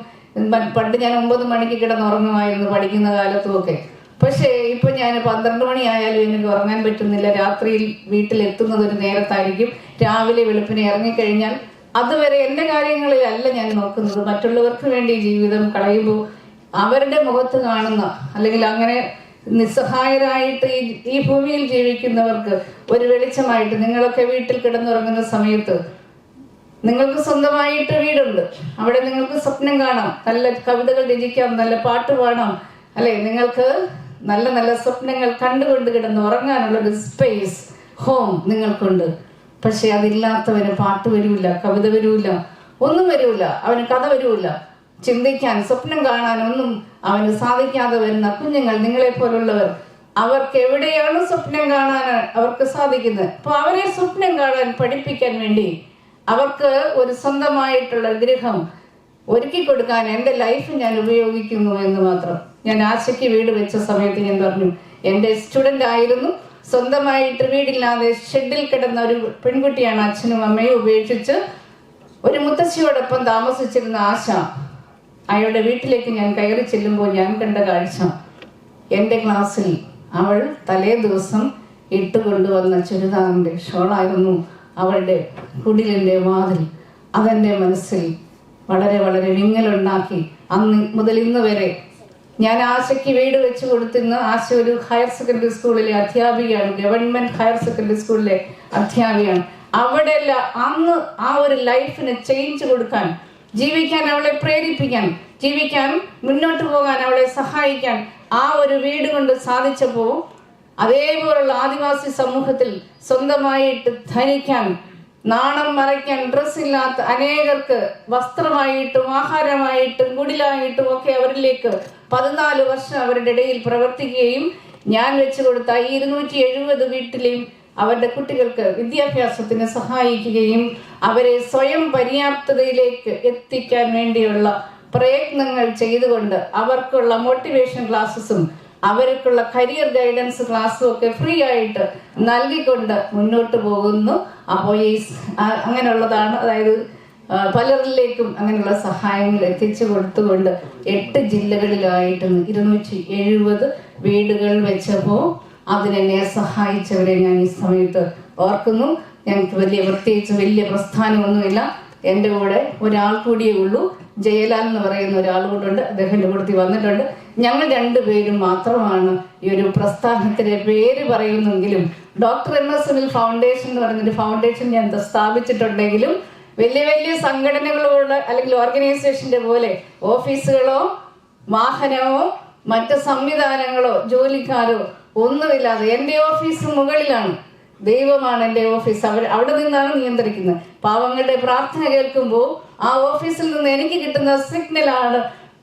പണ്ട് ഞാൻ 9 മണിക്ക് കിടന്നുറങ്ങുമായിരുന്നു പഠിക്കുന്ന കാലത്തുമൊക്കെ. പക്ഷേ ഇപ്പം ഞാൻ 12 മണിയായാലും എനിക്ക് ഉറങ്ങാൻ പറ്റുന്നില്ല. രാത്രിയിൽ വീട്ടിലെത്തുന്നത് ഒരു നേരത്തായിരിക്കും. രാവിലെ വെളുപ്പിനെ ഇറങ്ങിക്കഴിഞ്ഞാൽ അതുവരെ എൻ്റെ കാര്യങ്ങളിലല്ല ഞാൻ നോക്കുന്നത്. മറ്റുള്ളവർക്ക് വേണ്ടി ജീവിതം കളയുമ്പോൾ അവരുടെ മുഖത്ത് കാണുന്ന, അല്ലെങ്കിൽ അങ്ങനെ നിസ്സഹായരായിട്ട് ഈ ഭൂമിയിൽ ജീവിക്കുന്നവർക്ക് ഒരു വെളിച്ചമായിട്ട്, നിങ്ങളൊക്കെ വീട്ടിൽ കിടന്നുറങ്ങുന്ന സമയത്ത് നിങ്ങൾക്ക് സ്വന്തമായിട്ട് വീടുണ്ട്, അവിടെ നിങ്ങൾക്ക് സ്വപ്നം കാണാം, നല്ല കവിതകൾ രചിക്കാം, നല്ല പാട്ട് പാടാം, അല്ലെ? നിങ്ങൾക്ക് നല്ല നല്ല സ്വപ്നങ്ങൾ കണ്ടുകൊണ്ട് കിടന്ന് ഉറങ്ങാനുള്ളൊരു സ്പേസ്, ഹോം നിങ്ങൾക്കുണ്ട്. പക്ഷെ അതില്ലാത്തവന് പാട്ട് വരൂല, കവിത വരൂല, ഒന്നും വരൂല, അവന് കഥ വരൂല. ചിന്തിക്കാൻ, സ്വപ്നം കാണാൻ ഒന്നും അവന് സാധിക്കാതെ വരുന്ന കുഞ്ഞുങ്ങൾ, നിങ്ങളെ പോലുള്ളവർ, അവർക്ക് എവിടെയാണ് സ്വപ്നം കാണാൻ അവർക്ക് സാധിക്കുന്നത്? അപ്പൊ അവരെ സ്വപ്നം കാണാൻ പഠിപ്പിക്കാൻ വേണ്ടി അവർക്ക് ഒരു സ്വന്തമായിട്ടുള്ള ഗൃഹം ഒരുക്കി കൊടുക്കാൻ എൻ്റെ ലൈഫ് ഞാൻ ഉപയോഗിക്കുന്നു എന്ന് മാത്രം. ഞാൻ ആശയ്ക്ക് വീട് വെച്ച സമയത്ത് ഞാൻ പറഞ്ഞു, എൻ്റെ സ്റ്റുഡൻ്റ് ആയിരുന്നു, സ്വന്തമായിട്ട് വീടില്ലാതെ ഷെഡിൽ കിടന്ന ഒരു പെൺകുട്ടിയാണ്. അച്ഛനും അമ്മയും ഉപേക്ഷിച്ച് ഒരു മുത്തശ്ശിയോടൊപ്പം താമസിച്ചിരുന്ന ആശ, അയാളുടെ വീട്ടിലേക്ക് ഞാൻ കയറി ചെല്ലുമ്പോൾ ഞാൻ കണ്ട കാഴ്ച, എൻ്റെ ക്ലാസ്സിൽ അവൾ തലേ ദിവസം ഇട്ടുകൊണ്ടുവന്ന ചുരിദാറിൻ്റെ ഷോളായിരുന്നു അവളുടെ കുടിലിൻ്റെ വാതിൽ. അതെൻ്റെ മനസ്സിൽ വളരെ വളരെ വിങ്ങലുണ്ടാക്കി. അന്ന് മുതൽ ഇന്ന് വരെ ഞാൻ ആശയ്ക്ക് വീട് വെച്ച് കൊടുത്തിരുന്ന, ആശ ഒരു ഹയർ സെക്കൻഡറി സ്കൂളിലെ അധ്യാപികയാണ്, ഗവൺമെന്റ് ഹയർ സെക്കൻഡറി സ്കൂളിലെ അധ്യാപികയാണ്. അവിടെയല്ല അന്ന് ആ ഒരു ലൈഫിന് ചേഞ്ച് കൊടുക്കാൻ, ജീവിക്കാൻ അവളെ പ്രേരിപ്പിക്കാൻ, ജീവിക്കാൻ മുന്നോട്ട് പോകാൻ അവളെ സഹായിക്കാൻ ആ ഒരു വീട് കൊണ്ട് സാധിച്ചപ്പോൾ, അതേപോലുള്ള ആദിവാസി സമൂഹത്തിൽ സ്വന്തമായിട്ട് ധരിക്കാൻ, നാണം മറയ്ക്കാൻ ഡ്രസ്സില്ലാത്ത അനേകർക്ക് വസ്ത്രമായിട്ടും ആഹാരമായിട്ടും കുടിലായിട്ടും ഒക്കെ അവരിലേക്ക് 14 വർഷം അവരുടെ ഇടയിൽ പ്രവർത്തിക്കുകയും ഞാൻ വെച്ചു കൊടുത്ത 270 വീട്ടിലെയും അവരുടെ കുട്ടികൾക്ക് വിദ്യാഭ്യാസത്തിന് സഹായിക്കുകയും അവരെ സ്വയം പര്യാപ്തതയിലേക്ക് എത്തിക്കാൻ വേണ്ടിയുള്ള പ്രയത്നങ്ങൾ ചെയ്തുകൊണ്ട് അവർക്കുള്ള മോട്ടിവേഷൻ ക്ലാസ്സസും അവർക്കുള്ള കരിയർ ഗൈഡൻസ് ക്ലാസ്സും ഒക്കെ ഫ്രീ ആയിട്ട് നൽകിക്കൊണ്ട് മുന്നോട്ട് പോകുന്നു. അപ്പോൾ ഈ അങ്ങനെയുള്ളതാണ്, അതായത് പലരിലേക്കും അങ്ങനെയുള്ള സഹായങ്ങൾ എത്തിച്ചു കൊടുത്തുകൊണ്ട് 8 ജില്ലകളിലായിട്ട് 270 വീടുകൾ വെച്ചപ്പോൾ അതിനെന്നെ സഹായിച്ചവരെ ഞാൻ ഈ സമയത്ത് ഓർക്കുന്നു. ഞങ്ങൾക്ക് പ്രത്യേകിച്ച് വലിയ പ്രസ്ഥാനമൊന്നുമില്ല. എൻ്റെ കൂടെ ഒരാൾ കൂടിയേ ഉള്ളൂ. ജയലാൽ എന്ന് പറയുന്ന ഒരാൾ കൂടെ ഉണ്ട്. അദ്ദേഹം എൻ്റെ കൂട്ടത്തിൽ വന്നിട്ടുണ്ട്. ഞങ്ങൾ രണ്ടുപേരും മാത്രമാണ് ഈ ഒരു പ്രസ്ഥാനത്തിൻ്റെ പേര് പറയുന്നെങ്കിലും ഡോക്ടർ M.S സുനിൽ ഫൗണ്ടേഷൻ എന്ന് പറയുന്നൊരു ഫൗണ്ടേഷൻ ഞാൻ സ്ഥാപിച്ചിട്ടുണ്ടെങ്കിലും വലിയ വലിയ സംഘടനകളോട് അല്ലെങ്കിൽ ഓർഗനൈസേഷൻ്റെ പോലെ ഓഫീസുകളോ വാഹനമോ മറ്റ് സംവിധാനങ്ങളോ ജോലിക്കാരോ ഒന്നുമില്ലാതെ എൻ്റെ ഓഫീസ് മുകളിലാണ്. ദൈവമാണ് എൻ്റെ ഓഫീസ്. അവിടെ നിന്നാണ് നിയന്ത്രിക്കുന്നത്. പാവങ്ങളുടെ പ്രാർത്ഥന കേൾക്കുമ്പോൾ ആ ഓഫീസിൽ നിന്ന് എനിക്ക് കിട്ടുന്ന സിഗ്നലാണ്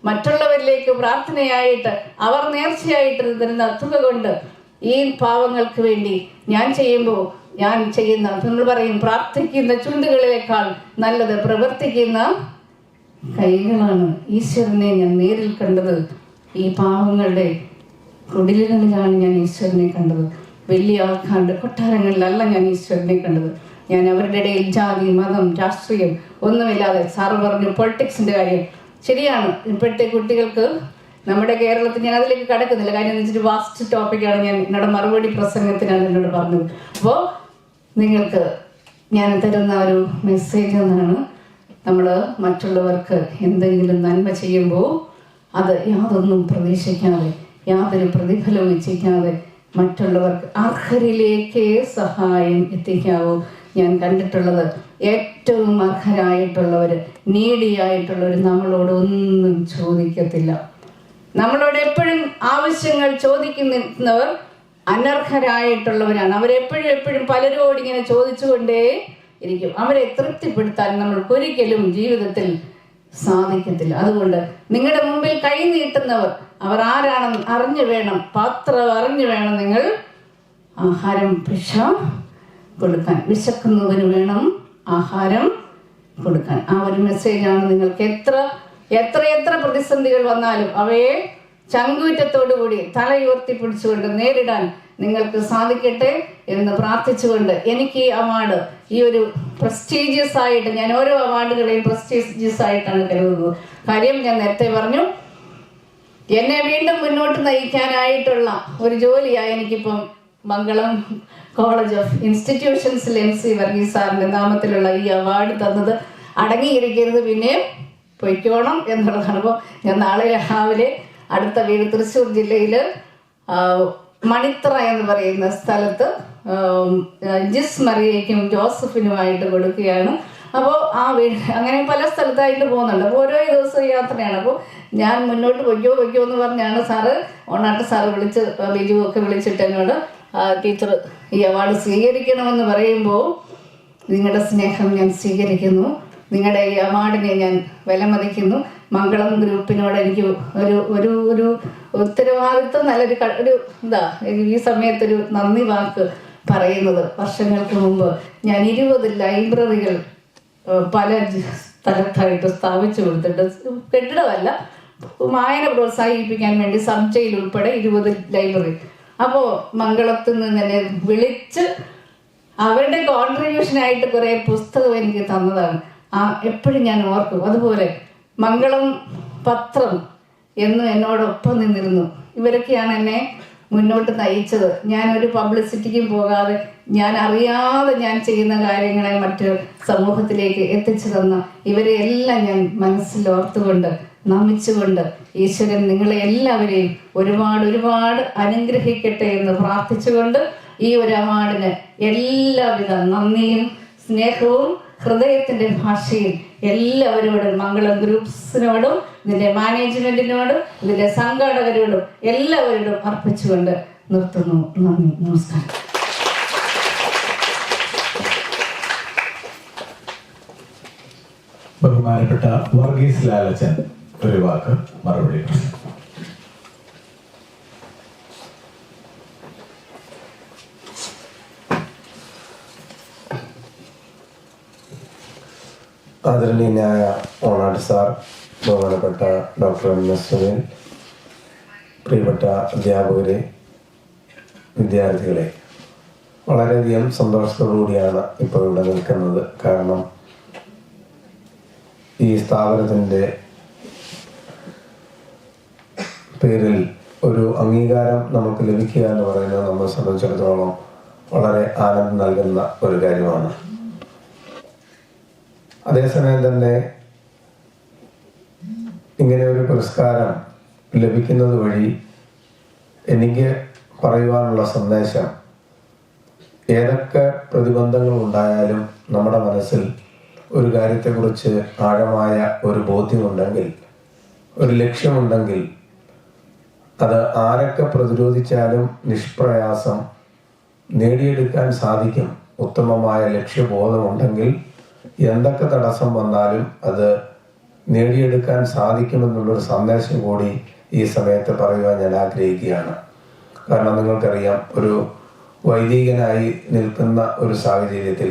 മറ്റുള്ളവരിലേക്ക് പ്രാർത്ഥനയായിട്ട് അവർ നേർച്ചയായിട്ട് തരുന്ന തുക കൊണ്ട് ഈ പാവങ്ങൾക്ക് വേണ്ടി ഞാൻ ചെയ്യുമ്പോൾ ഞാൻ ചെയ്യുന്ന നമ്മൾ പറയും പ്രാർത്ഥിക്കുന്ന ചുണ്ടുകളിലേക്കാൾ നല്ലത് പ്രവർത്തിക്കുന്ന കൈകളാണ്. ഈശ്വരനെ ഞാൻ നേരിൽ കണ്ടത് ഈ പാവങ്ങളുടെ കുടിലുകളിലാണ് ഞാൻ ഈശ്വരനെ കണ്ടത്. വലിയ ആൾക്കാരുടെ കൊട്ടാരങ്ങളിലല്ല ഞാൻ ഈശ്വരനെ കണ്ടത്. ഞാൻ അവരുടെ ഇടയിൽ ജാതി മതം രാഷ്ട്രീയം ഒന്നുമില്ലാതെ സാറ് പറഞ്ഞു പൊളിറ്റിക്സിൻ്റെ കാര്യം ശരിയാണ്. ഇപ്പോഴത്തെ കുട്ടികൾക്ക് നമ്മുടെ കേരളത്തിൽ ഞാൻ അതിലേക്ക് കടക്കുന്നില്ല, കാര്യം എന്ന് വെച്ചിട്ട് വാസ്റ്റ് ടോപ്പിക്കാണ്. ഞാൻ എന്നോട് മറുപടി പ്രസംഗത്തിനാണ് എന്നോട് പറഞ്ഞത്. അപ്പോൾ നിങ്ങൾക്ക് ഞാൻ തരുന്ന ഒരു മെസ്സേജ് എന്നാണ്, നമ്മൾ മറ്റുള്ളവർക്ക് എന്തെങ്കിലും നന്മ ചെയ്യുമ്പോൾ അത് യാതൊന്നും പ്രതീക്ഷിക്കാതെ യാതൊരു പ്രതിഫലവും ഇച്ഛിക്കാതെ മറ്റുള്ളവർക്ക് അർഹരിലേക്ക് സഹായം എത്തിക്കാവൂ. ഞാൻ കണ്ടിട്ടുള്ളത് ഏറ്റവും അർഹരായിട്ടുള്ളവർ നീഡിയായിട്ടുള്ളവർ നമ്മളോട് ഒന്നും ചോദിക്കത്തില്ല. നമ്മളോട് എപ്പോഴും ആവശ്യങ്ങൾ ചോദിക്കുന്നവർ അനർഹരായിട്ടുള്ളവരാണ്. അവരെപ്പോഴും പലരോട് ഇങ്ങനെ ചോദിച്ചുകൊണ്ടേ ഇരിക്കും. അവരെ തൃപ്തിപ്പെടുത്താൻ നമ്മൾക്ക് ഒരിക്കലും ജീവിതത്തിൽ സാധിക്കത്തില്ല. അതുകൊണ്ട് നിങ്ങളുടെ മുമ്പിൽ കൈ നീട്ടുന്നവർ അവർ ആരാണെന്ന് അറിഞ്ഞു വേണം, പാത്രം അറിഞ്ഞു വേണം നിങ്ങൾ ആഹാരം ഭിക്ഷ കൊടുക്കാൻ. വിശക്കുന്നവന് വേണം ആഹാരം കൊടുക്കാൻ. ആ ഒരു മെസ്സേജാണ് നിങ്ങൾക്ക് എത്ര പ്രതിസന്ധികൾ വന്നാലും അവയെ ചങ്കൂറ്റത്തോടു കൂടി തലയുയർത്തി പിടിച്ചുകൊണ്ട് നേരിടാൻ നിങ്ങൾക്ക് സാധിക്കട്ടെ എന്ന് പ്രാർത്ഥിച്ചുകൊണ്ട് എനിക്ക് ഈ അവാർഡ് ഈ ഒരു പ്രസ്റ്റീജിയസ് ആയിട്ട്, ഞാൻ ഓരോ അവാർഡുകളെയും പ്രസ്റ്റീജിയസ് ആയിട്ടാണ് കരുതുന്നത്. കാര്യം ഞാൻ നേരത്തെ പറഞ്ഞു, എന്നെ വീണ്ടും മുന്നോട്ട് നയിക്കാനായിട്ടുള്ള ഒരു ജോലിയായി എനിക്കിപ്പം മംഗളം കോളേജ് ഓഫ് ഇൻസ്റ്റിറ്റ്യൂഷൻസിൽ M.C വർഗീസ് സാറിൻ്റെ നാമത്തിലുള്ള ഈ അവാർഡ് തന്നത്. അടങ്ങിയിരിക്കരുത്, പിന്നെയും പൊയ്ക്കോണം എന്നുള്ളതാണ്. അപ്പോൾ ഞാൻ നാളെ രാവിലെ അടുത്ത വീട് തൃശ്ശൂർ ജില്ലയിൽ മണിത്തറ എന്ന് പറയുന്ന സ്ഥലത്ത് ജിസ് മറിയയ്ക്കും ജോസഫിനുമായിട്ട് കൊടുക്കുകയാണ്. അപ്പോൾ ആ വീട് അങ്ങനെ പല സ്ഥലത്തായിട്ട് പോകുന്നുണ്ട്. അപ്പോൾ ഓരോ ദിവസവും യാത്രയാണ്. അപ്പോൾ ഞാൻ മുന്നോട്ട് പൊയ്ക്കോ എന്ന് പറഞ്ഞാണ് സാറ് ഓണാട്ട് സാറ് ബിജു ഒക്കെ വിളിച്ചിട്ട് എന്നോട് ടീച്ചർ ഈ അവാർഡ് സ്വീകരിക്കണമെന്ന് പറയുമ്പോൾ നിങ്ങളുടെ സ്നേഹം ഞാൻ സ്വീകരിക്കുന്നു, നിങ്ങളുടെ ഈ അവാർഡിനെ ഞാൻ വിലമതിക്കുന്നു. മംഗളം ഗ്രൂപ്പിനോട് എനിക്ക് ഒരു ഉത്തരവാദിത്വം നല്ലൊരു ഈ സമയത്തൊരു നന്ദി വാക്ക് പറയുന്നത്. വർഷങ്ങൾക്ക് മുമ്പ് ഞാൻ 20 ലൈബ്രറികൾ പല സ്ഥലത്തായിട്ട് സ്ഥാപിച്ചു കൊടുത്തിട്ട്, കെട്ടിടമല്ല, വായന പ്രോത്സാഹിപ്പിക്കാൻ വേണ്ടി സബ്ജയിൽ ഉൾപ്പെടെ 20 ലൈബ്രറി. അപ്പോൾ മംഗളത്തിൽ നിന്ന് തന്നെ വിളിച്ച് അവരുടെ കോൺട്രിബ്യൂഷനായിട്ട് കുറേ പുസ്തകം എനിക്ക് തന്നതാണ്. എപ്പോഴും ഞാൻ ഓർക്കും. അതുപോലെ മംഗളം പത്രം എന്നും എന്നോടൊപ്പം നിന്നിരുന്നു. ഇവരൊക്കെയാണ് എന്നെ മുന്നോട്ട് നയിച്ചത്. ഞാനൊരു പബ്ലിസിറ്റിക്കും പോകാതെ ഞാൻ അറിയാതെ ഞാൻ ചെയ്യുന്ന കാര്യങ്ങളെ മറ്റ് സമൂഹത്തിലേക്ക് എത്തിച്ചു തന്ന ഇവരെ എല്ലാം ഞാൻ മനസ്സിലോർത്തുകൊണ്ട് നമിച്ചുകൊണ്ട് ഈശ്വരൻ നിങ്ങളെ എല്ലാവരെയും ഒരുപാട് അനുഗ്രഹിക്കട്ടെ എന്ന് പ്രാർത്ഥിച്ചുകൊണ്ട് ഈ ഒരു അവാർഡിന് എല്ലാവിധ നന്ദിയും സ്നേഹവും ഹൃദയത്തിന്റെ ഭാഷയിൽ എല്ലാവരോടും, മംഗളം ഗ്രൂപ്പ്സിനോടും ഇതിന്റെ മാനേജ്മെന്റിനോടും ഇതിന്റെ സംഘാടകരോടും എല്ലാവരോടും അർപ്പിച്ചുകൊണ്ട് നിർത്തുന്നു. നന്ദി, നമസ്കാരം. ബഹുമാനപ്പെട്ട വർഗീസ് ലാലച്ചൻ ഒരു വാക്ക് മറുപടി. ആദരണീയനായ ഓണാട്ട് സാർ, ബഹുമാനപ്പെട്ട ഡോക്ടർ M.S സുനിൽ, പ്രിയപ്പെട്ട അധ്യാപകരെ, വിദ്യാർത്ഥികളെ, വളരെയധികം സന്തോഷത്തോടു കൂടിയാണ് ഇപ്പോൾ ഇവിടെ നിൽക്കുന്നത്. കാരണം ഈ സ്ഥാപനത്തിൻ്റെ പേരിൽ ഒരു അംഗീകാരം നമുക്ക് ലഭിക്കുക എന്ന് പറയുന്നത് നമ്മളെ സംബന്ധിച്ചിടത്തോളം വളരെ ആനന്ദം നൽകുന്ന ഒരു കാര്യമാണ്. അതേസമയം തന്നെ ഇങ്ങനെ ഒരു പുരസ്കാരം ലഭിക്കുന്നത് വഴി എനിക്ക് പറയുവാനുള്ള സന്ദേശം, ഏതൊക്കെ പ്രതിബന്ധങ്ങൾ ഉണ്ടായാലും നമ്മുടെ മനസ്സിൽ ഒരു കാര്യത്തെക്കുറിച്ച് ആഴമായ ഒരു ബോധ്യമുണ്ടെങ്കിൽ, ഒരു ലക്ഷ്യമുണ്ടെങ്കിൽ, അത് ആരൊക്കെ പ്രതിരോധിച്ചാലും നിഷ്പ്രയാസം നേടിയെടുക്കാൻ സാധിക്കും. ഉത്തമമായ ലക്ഷ്യബോധമുണ്ടെങ്കിൽ എന്തൊക്കെ തടസ്സം വന്നാലും അത് നേടിയെടുക്കാൻ സാധിക്കുമെന്നുള്ളൊരു സന്ദേശം കൂടി ഈ സമയത്ത് പറയുവാൻ ഞാൻ ആഗ്രഹിക്കുകയാണ്. കാരണം നിങ്ങൾക്കറിയാം, ഒരു വൈദികനായി നിൽക്കുന്ന ഒരു സാഹചര്യത്തിൽ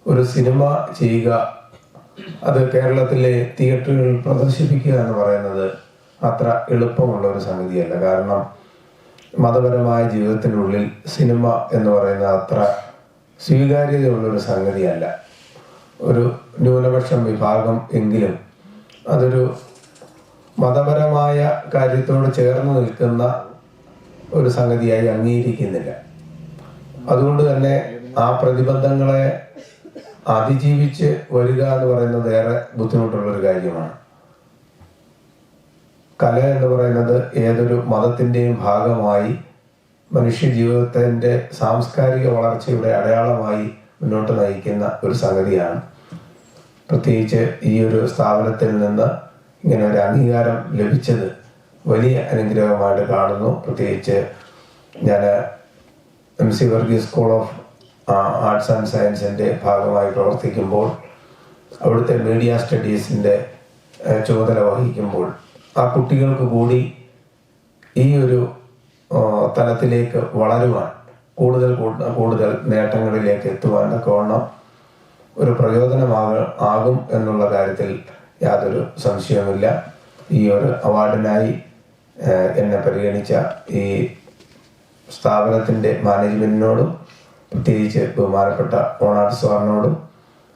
ഒരു സിനിമ ചെയ്യുക, അത് കേരളത്തിലെ തിയേറ്ററുകളിൽ പ്രദർശിപ്പിക്കുക എന്ന് പറയുന്നത് അത്ര എളുപ്പമുള്ള ഒരു സംഗതിയല്ല. കാരണം മതപരമായ ജീവിതത്തിനുള്ളിൽ സിനിമ എന്ന് പറയുന്നത് അത്ര സ്വീകാര്യതയുള്ളൊരു സംഗതിയല്ല. ഒരു ന്യൂനപക്ഷം വിഭാഗം എങ്കിലും അതൊരു മതപരമായ കാര്യത്തോട് ചേർന്ന് നിൽക്കുന്ന ഒരു സംഗതിയായി അംഗീകരിക്കുന്നില്ല. അതുകൊണ്ട് തന്നെ ആ പ്രതിബന്ധങ്ങളെ അതിജീവിച്ച് വരിക എന്ന് പറയുന്നത് ഏറെ ബുദ്ധിമുട്ടുള്ളൊരു കാര്യമാണ്. കല എന്ന് പറയുന്നത് ഏതൊരു മതത്തിൻ്റെയും ഭാഗമായി മനുഷ്യ ജീവിതത്തിൻ്റെ സാംസ്കാരിക വളർച്ചയുടെ അടയാളമായി മുന്നോട്ട് നയിക്കുന്ന ഒരു സംഗതിയാണ്. പ്രത്യേകിച്ച് ഈ ഒരു സ്ഥാപനത്തിൽ നിന്ന് ഇങ്ങനെ ഒരു അംഗീകാരം ലഭിച്ചത് വലിയ അനുഗ്രഹമായിട്ട് കാണുന്നു. പ്രത്യേകിച്ച് ഞാൻ MC Varghese school of arts and സയൻസിൻ്റെ ഭാഗമായി പ്രവർത്തിക്കുമ്പോൾ, അവിടുത്തെ മീഡിയ സ്റ്റഡീസിൻ്റെ ചുമതല വഹിക്കുമ്പോൾ, ആ കുട്ടികൾക്ക് കൂടി ഈ ഒരു തലത്തിലേക്ക് വളരുവാൻ, കൂടുതൽ നേട്ടങ്ങളിലേക്ക് എത്തുവാൻ തക്കവണ്ണം ഒരു പ്രയോജനമാകും എന്നുള്ള കാര്യത്തിൽ യാതൊരു സംശയവുമില്ല. ഈ ഒരു അവാർഡിനായി എന്നെ പരിഗണിച്ച ഈ സ്ഥാപനത്തിൻ്റെ മാനേജ്മെൻറ്റിനോടും പ്രത്യേകിച്ച് ബഹുമാനപ്പെട്ട ഓണാർട്ട് സാറിനോടും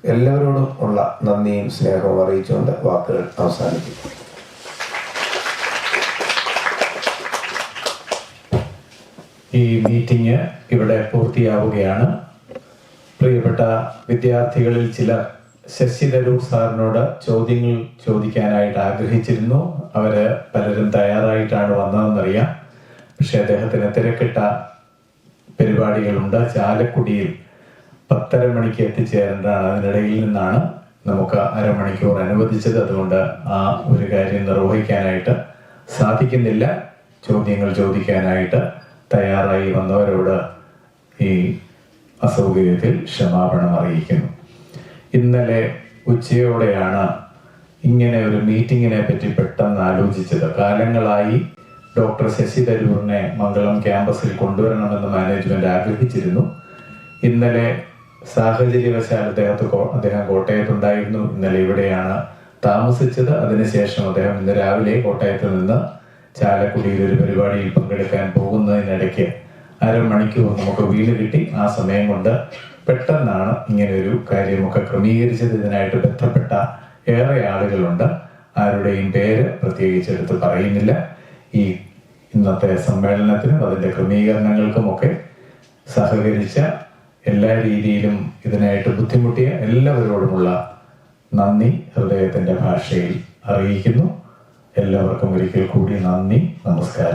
എല്ലാവരോടും ഉള്ള നന്ദിയും സ്നേഹവും അറിയിച്ചുകൊണ്ട് വാക്കുകൾ അവസാനിപ്പിക്കും. ഈ മീറ്റിംഗ് ഇവിടെ പൂർത്തിയാവുകയാണ്. പ്രിയപ്പെട്ട വിദ്യാർത്ഥികളിൽ ചിലർ ശശി തരൂർ സാറിനോട് ചോദ്യങ്ങൾ ചോദിക്കാനായിട്ട് ആഗ്രഹിച്ചിരുന്നു. അവര് പലരും തയ്യാറായിട്ടാണ് വന്നതെന്നറിയാം. പക്ഷെ അദ്ദേഹത്തിന് തിരക്കിട്ട പരിപാടികളുണ്ട്. ചാലക്കുടിയിൽ 10:30 മണിക്ക് എത്തിച്ചേരേണ്ടതാണ്. അതിനിടയിൽ നിന്നാണ് നമുക്ക് അരമണിക്കൂർ അനുവദിച്ചത്. അതുകൊണ്ട് ആ ഒരു കാര്യം നിർവഹിക്കാനായിട്ട് സാധിക്കുന്നില്ല. ചോദ്യങ്ങൾ ചോദിക്കാനായിട്ട് തയ്യാറായി വന്നവരോട് ഈ അസൗകര്യത്തിൽ ക്ഷമാപണം അറിയിക്കുന്നു. ഇന്നലെ ഉച്ചയോടെയാണ് ഇങ്ങനെ ഒരു മീറ്റിങ്ങിനെ പറ്റി പെട്ടെന്ന് ആലോചിച്ചത്. കാലങ്ങളായി ഡോക്ടർ ശശി തരൂറിനെ മംഗളം ക്യാമ്പസിൽ കൊണ്ടുവരണമെന്ന് മാനേജ്മെന്റ് ആഗ്രഹിച്ചിരുന്നു. ഇന്നലെ സാഹചര്യവശാൽ അദ്ദേഹം കോട്ടയത്തുണ്ടായിരുന്നു. ഇന്നലെ ഇവിടെയാണ് താമസിച്ചത്. അതിനുശേഷം അദ്ദേഹം ഇന്ന് രാവിലെ കോട്ടയത്ത് നിന്ന് ചാലക്കുടിയിൽ ഒരു പരിപാടിയിൽ പങ്കെടുക്കാൻ പോകുന്നതിനിടയ്ക്ക് അരമണിക്കൂർ നമുക്ക് വീട് കിട്ടി. ആ സമയം കൊണ്ട് പെട്ടെന്നാണ് ഇങ്ങനെ ഒരു കാര്യമൊക്കെ ക്രമീകരിച്ചത്. ഇതിനായിട്ട് ബന്ധപ്പെട്ട ഏറെ ആളുകളുണ്ട്. ആരുടെയും പേര് പ്രത്യേകിച്ച് എടുത്ത് പറയുന്നില്ല. ഈ ഇന്നത്തെ സമ്മേളനത്തിനും അതിൻ്റെ ക്രമീകരണങ്ങൾക്കുമൊക്കെ സഹകരിച്ച, എല്ലാ രീതിയിലും ഇതിനായിട്ട് ബുദ്ധിമുട്ടിയ എല്ലാവരോടുമുള്ള നന്ദി ഹൃദയത്തിൻ്റെ ഭാഷയിൽ അറിയിക്കുന്നു. എല്ലാവർക്കും ഒരിക്കൽ കൂടി നന്ദി, നമസ്കാരം.